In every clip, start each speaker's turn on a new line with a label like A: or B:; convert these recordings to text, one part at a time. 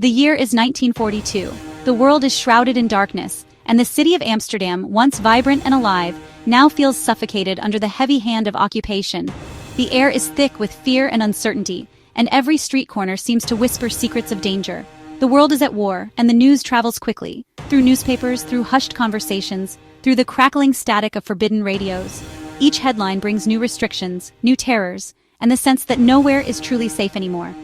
A: The year is 1942. The world is shrouded in darkness, and the city of Amsterdam, once vibrant and alive, now feels suffocated under the heavy hand of occupation. The air is thick with fear and uncertainty, and every street corner seems to whisper secrets of danger. The world is at war, and the news travels quickly, through newspapers, through hushed conversations, through the crackling static of forbidden radios. Each headline brings new restrictions, new terrors, and the sense that nowhere is truly safe anymore.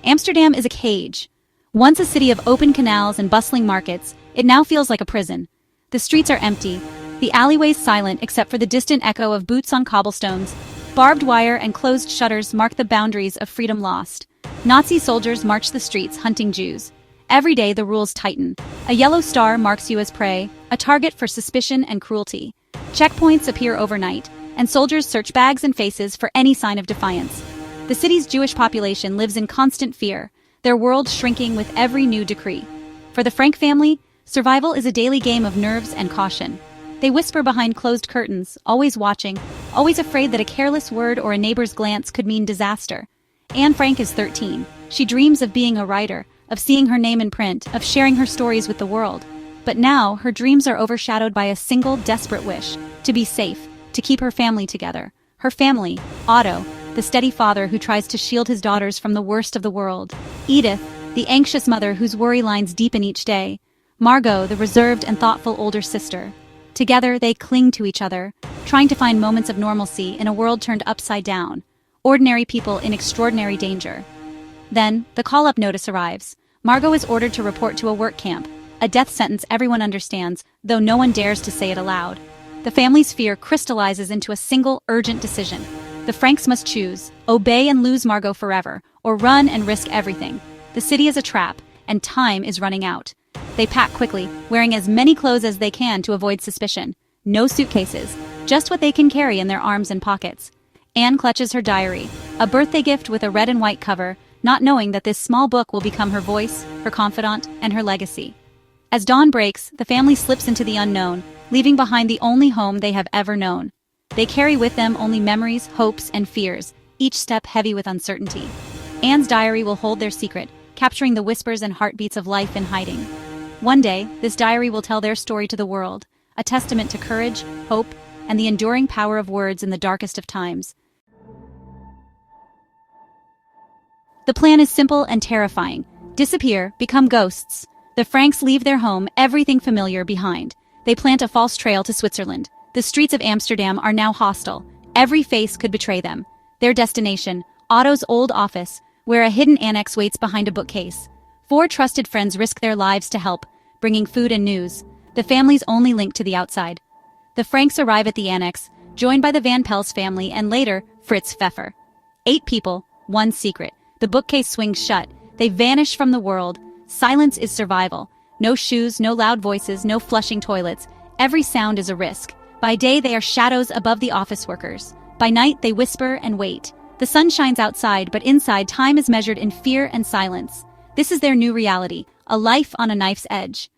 A: Amsterdam is a cage. Once a city of open canals and bustling markets, it now feels like a prison. The streets are empty, the alleyways silent except for the distant echo of boots on cobblestones. Barbed wire and closed shutters mark the boundaries of freedom lost. Nazi soldiers march the streets hunting Jews. Every day the rules tighten. A yellow star marks you as prey, a target for suspicion and cruelty. Checkpoints appear overnight, and soldiers search bags and faces for any sign of defiance. The city's Jewish population lives in constant fear, their world shrinking with every new decree. For the Frank family, survival is a daily game of nerves and caution. They whisper behind closed curtains, always watching, always afraid that a careless word or a neighbor's glance could mean disaster. Anne Frank is 13. She dreams of being a writer, of seeing her name in print, of sharing her stories with the world. But now, her dreams are overshadowed by a single desperate wish: to be safe, to keep her family together. Her family, Otto, the steady father who tries to shield his daughters from the worst of the world. Edith, the anxious mother whose worry lines deepen each day. Margot, the reserved and thoughtful older sister. Together, they cling to each other, trying to find moments of normalcy in a world turned upside down. Ordinary people in extraordinary danger. Then, the call-up notice arrives. Margot is ordered to report to a work camp, a death sentence everyone understands, though no one dares to say it aloud. The family's fear crystallizes into a single, urgent decision. The Franks must choose: obey and lose Margot forever, or run and risk everything. The city is a trap, and time is running out. They pack quickly, wearing as many clothes as they can to avoid suspicion. No suitcases, just what they can carry in their arms and pockets. Anne clutches her diary, a birthday gift with a red and white cover, not knowing that this small book will become her voice, her confidant, and her legacy. As dawn breaks, the family slips into the unknown, leaving behind the only home they have ever known. They carry with them only memories, hopes, and fears, each step heavy with uncertainty. Anne's diary will hold their secret, capturing the whispers and heartbeats of life in hiding. One day, this diary will tell their story to the world, a testament to courage, hope, and the enduring power of words in the darkest of times. The plan is simple and terrifying. Disappear, become ghosts. The Franks leave their home, everything familiar, behind. They plant a false trail to Switzerland. The streets of Amsterdam are now hostile. Every face could betray them. Their destination, Otto's old office, where a hidden annex waits behind a bookcase. 4 trusted friends risk their lives to help, bringing food and news, the family's only link to the outside. The Franks arrive at the annex, joined by the Van Pels family and later, Fritz Pfeffer. 8 people, 1 secret. The bookcase swings shut. They vanish from the world. Silence is survival. No shoes, no loud voices, no flushing toilets. Every sound is a risk. By day, they are shadows above the office workers. By night, they whisper and wait. The sun shines outside, but inside, time is measured in fear and silence. This is their new reality, a life on a knife's edge.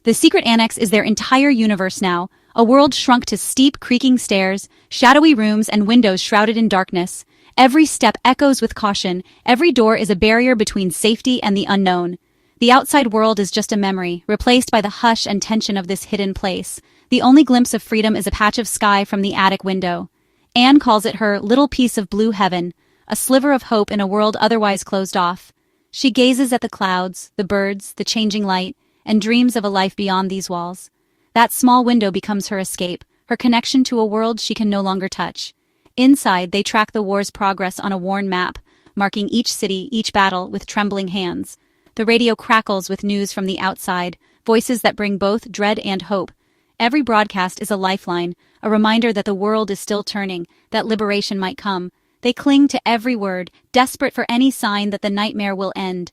A: The secret annex is their entire universe now, a world shrunk to steep, creaking stairs, shadowy rooms, and windows shrouded in darkness. Every step echoes with caution, every door is a barrier between safety and the unknown. The outside world is just a memory, replaced by the hush and tension of this hidden place. The only glimpse of freedom is a patch of sky from the attic window. Anne calls it her little piece of blue heaven, a sliver of hope in a world otherwise closed off. She gazes at the clouds, the birds, the changing light, and dreams of a life beyond these walls. That small window becomes her escape, her connection to a world she can no longer touch. Inside, they track the war's progress on a worn map, marking each city, each battle, with trembling hands. The radio crackles with news from the outside, voices that bring both dread and hope. Every broadcast is a lifeline, a reminder that the world is still turning, that liberation might come. They cling to every word, desperate for any sign that the nightmare will end.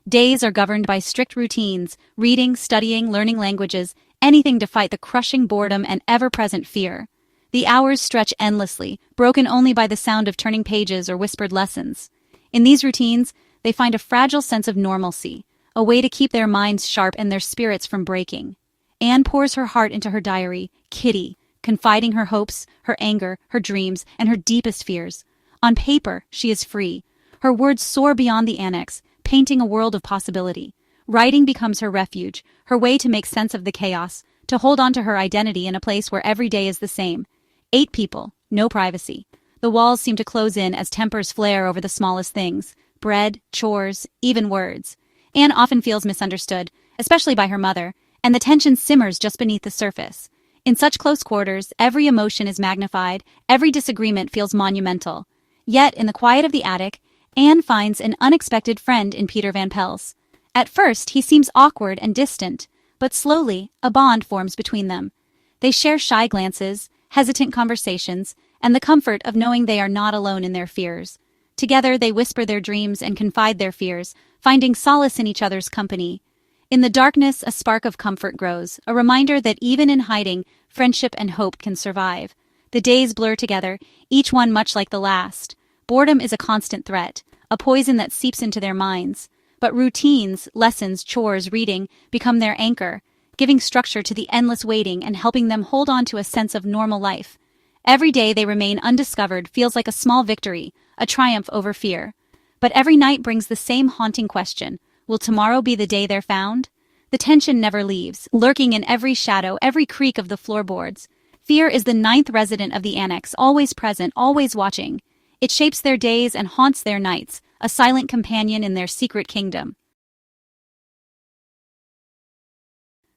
A: Days are governed by strict routines, reading, studying, learning languages, anything to fight the crushing boredom and ever-present fear. The hours stretch endlessly, broken only by the sound of turning pages or whispered lessons. In these routines, they find a fragile sense of normalcy, a way to keep their minds sharp and their spirits from breaking. Anne pours her heart into her diary, Kitty, confiding her hopes, her anger, her dreams, and her deepest fears. On paper, she is free. Her words soar beyond the annex, painting a world of possibility. Writing becomes her refuge, her way to make sense of the chaos, to hold on to her identity in a place where every day is the same. 8 people, no privacy. The walls seem to close in as tempers flare over the smallest things: bread, chores, even words. Anne often feels misunderstood, especially by her mother, and the tension simmers just beneath the surface. In such close quarters, every emotion is magnified, every disagreement feels monumental. Yet, in the quiet of the attic, Anne finds an unexpected friend in Peter Van Pels. At first, he seems awkward and distant, but slowly, a bond forms between them. They share shy glances, hesitant conversations, and the comfort of knowing they are not alone in their fears. Together, they whisper their dreams and confide their fears, finding solace in each other's company. In the darkness, a spark of comfort grows, a reminder that even in hiding, friendship and hope can survive. The days blur together, each one much like the last. Boredom is a constant threat, a poison that seeps into their minds. But routines, lessons, chores, reading become their anchor, giving structure to the endless waiting and helping them hold on to a sense of normal life. Every day they remain undiscovered feels like a small victory, a triumph over fear. But every night brings the same haunting question: will tomorrow be the day they're found? The tension never leaves, lurking in every shadow, every creak of the floorboards. Fear is the 9th resident of the annex, always present, always watching. It shapes their days and haunts their nights, a silent companion in their secret kingdom.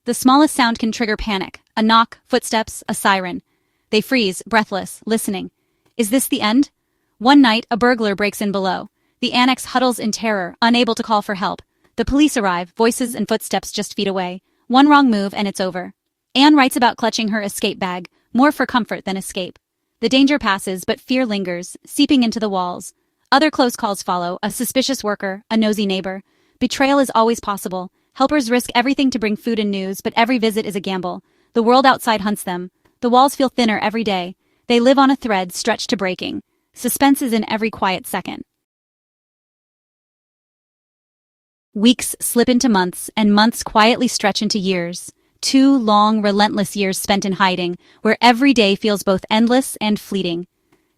A: The smallest sound can trigger panic: a knock, footsteps, a siren. They freeze, breathless, listening. Is this the end? One night, a burglar breaks in below. The annex huddles in terror, unable to call for help. The police arrive, voices and footsteps just feet away. One wrong move and it's over. Anne writes about clutching her escape bag, more for comfort than escape. The danger passes, but fear lingers, seeping into the walls. Other close calls follow: a suspicious worker, a nosy neighbor. Betrayal is always possible. Helpers risk everything to bring food and news, but every visit is a gamble. The world outside hunts them. The walls feel thinner every day. They live on a thread stretched to breaking. Suspense is in every quiet second. Weeks slip into months, and months quietly stretch into years. 2 long, relentless years spent in hiding, where every day feels both endless and fleeting.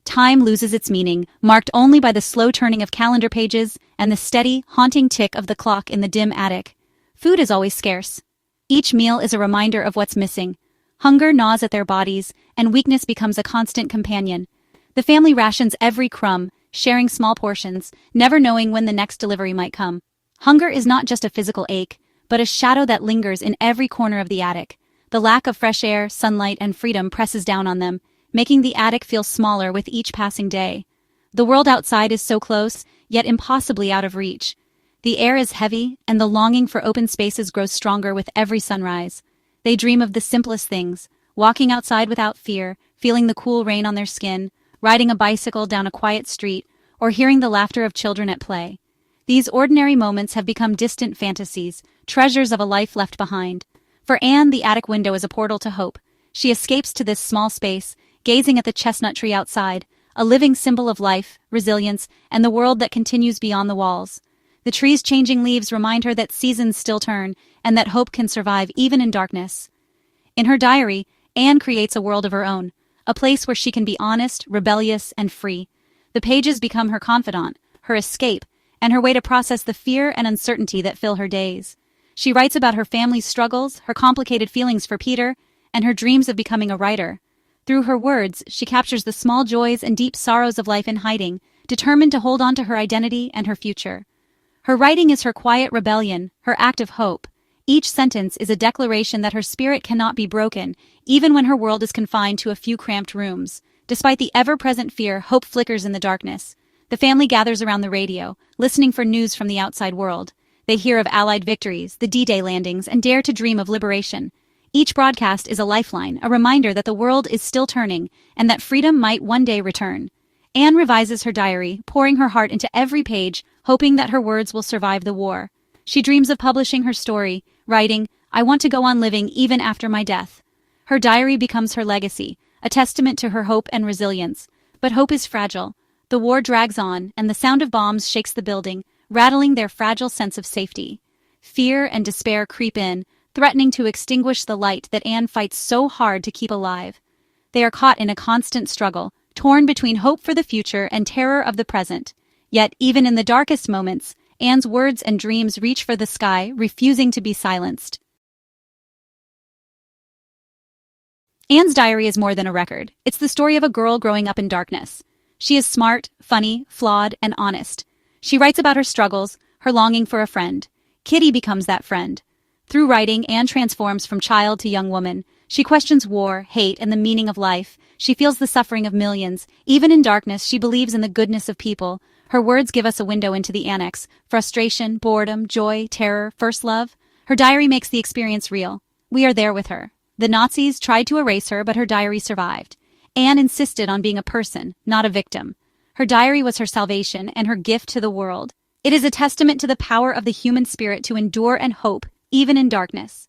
A: Time loses its meaning, marked only by the slow turning of calendar pages and the steady, haunting tick of the clock in the dim attic. Food is always scarce. Each meal is a reminder of what's missing. Hunger gnaws at their bodies, and weakness becomes a constant companion. The family rations every crumb, sharing small portions, never knowing when the next delivery might come. Hunger is not just a physical ache, but a shadow that lingers in every corner of the attic. The lack of fresh air, sunlight, and freedom presses down on them, making the attic feel smaller with each passing day. The world outside is so close, yet impossibly out of reach. The air is heavy, and the longing for open spaces grows stronger with every sunrise. They dream of the simplest things: walking outside without fear, feeling the cool rain on their skin, riding a bicycle down a quiet street, or hearing the laughter of children at play. These ordinary moments have become distant fantasies, treasures of a life left behind. For Anne, the attic window is a portal to hope. She escapes to this small space, gazing at the chestnut tree outside, a living symbol of life, resilience, and the world that continues beyond the walls. The tree's changing leaves remind her that seasons still turn, and that hope can survive even in darkness. In her diary, Anne creates a world of her own, a place where she can be honest, rebellious, and free. The pages become her confidant, her escape, and her way to process the fear and uncertainty that fill her days. She writes about her family's struggles, her complicated feelings for Peter, and her dreams of becoming a writer. Through her words, she captures the small joys and deep sorrows of life in hiding, determined to hold on to her identity and her future. Her writing is her quiet rebellion, her act of hope. Each sentence is a declaration that her spirit cannot be broken, even when her world is confined to a few cramped rooms. Despite the ever-present fear, hope flickers in the darkness. The family gathers around the radio, listening for news from the outside world. They hear of Allied victories, the D-Day landings, and dare to dream of liberation. Each broadcast is a lifeline, a reminder that the world is still turning, and that freedom might one day return. Anne revises her diary, pouring her heart into every page, hoping that her words will survive the war. She dreams of publishing her story, writing, "I want to go on living even after my death." Her diary becomes her legacy, a testament to her hope and resilience. But hope is fragile. The war drags on, and the sound of bombs shakes the building, rattling their fragile sense of safety. Fear and despair creep in, threatening to extinguish the light that Anne fights so hard to keep alive. They are caught in a constant struggle, torn between hope for the future and terror of the present. Yet, even in the darkest moments, Anne's words and dreams reach for the sky, refusing to be silenced. Anne's diary is more than a record. It's the story of a girl growing up in darkness. She is smart, funny, flawed, and honest. She writes about her struggles, her longing for a friend. Kitty becomes that friend. Through writing, Anne transforms from child to young woman. She questions war, hate, and the meaning of life. She feels the suffering of millions. Even in darkness, she believes in the goodness of people. Her words give us a window into the annex. Frustration, boredom, joy, terror, first love. Her diary makes the experience real. We are there with her. The Nazis tried to erase her, but her diary survived. Anne insisted on being a person, not a victim. Her diary was her salvation and her gift to the world. It is a testament to the power of the human spirit to endure and hope, even in darkness.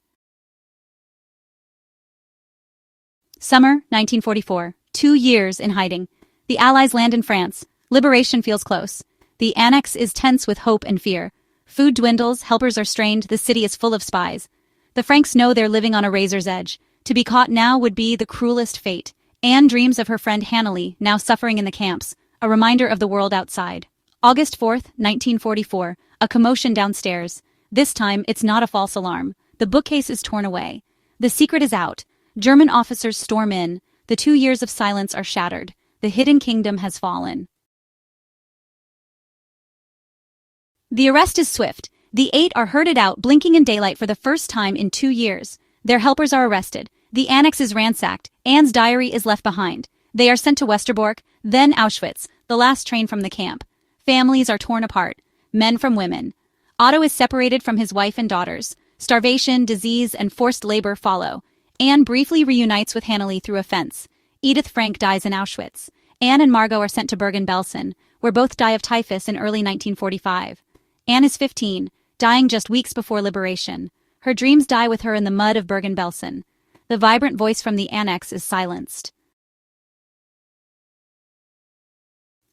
A: Summer, 1944. 2 years in hiding. The Allies land in France. Liberation feels close. The annex is tense with hope and fear. Food dwindles, helpers are strained, the city is full of spies. The Franks know they're living on a razor's edge. To be caught now would be the cruelest fate. Anne dreams of her friend Hanley, now suffering in the camps, a reminder of the world outside. August 4th, 1944. A commotion downstairs. This time, it's not a false alarm. The bookcase is torn away. The secret is out. German officers storm in. The 2 years of silence are shattered. The hidden kingdom has fallen. The arrest is swift. The 8 are herded out, blinking in daylight for the first time in 2 years. Their helpers are arrested. The annex is ransacked. Anne's diary is left behind. They are sent to Westerbork, then Auschwitz, the last train from the camp. Families are torn apart, men from women. Otto is separated from his wife and daughters. Starvation, disease, and forced labor follow. Anne briefly reunites with Hanley through a fence. Edith Frank dies in Auschwitz. Anne and Margot are sent to Bergen-Belsen, where both die of typhus in early 1945. Anne is 15, dying just weeks before liberation. Her dreams die with her in the mud of Bergen-Belsen. The vibrant voice from the annex is silenced.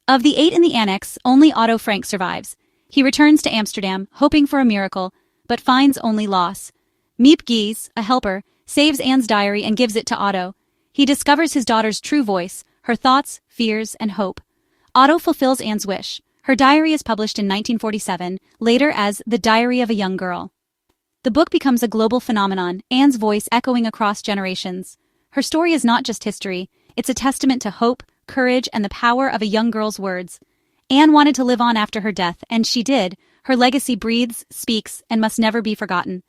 A: Of the 8 in the annex, only Otto Frank survives. He returns to Amsterdam, hoping for a miracle, but finds only loss. Miep Gies, a helper, saves Anne's diary and gives it to Otto. He discovers his daughter's true voice, her thoughts, fears, and hope. Otto fulfills Anne's wish. Her diary is published in 1947, later as The Diary of a Young Girl. The book becomes a global phenomenon, Anne's voice echoing across generations. Her story is not just history, it's a testament to hope, courage, and the power of a young girl's words. Anne wanted to live on after her death, and she did. Her legacy breathes, speaks, and must never be forgotten.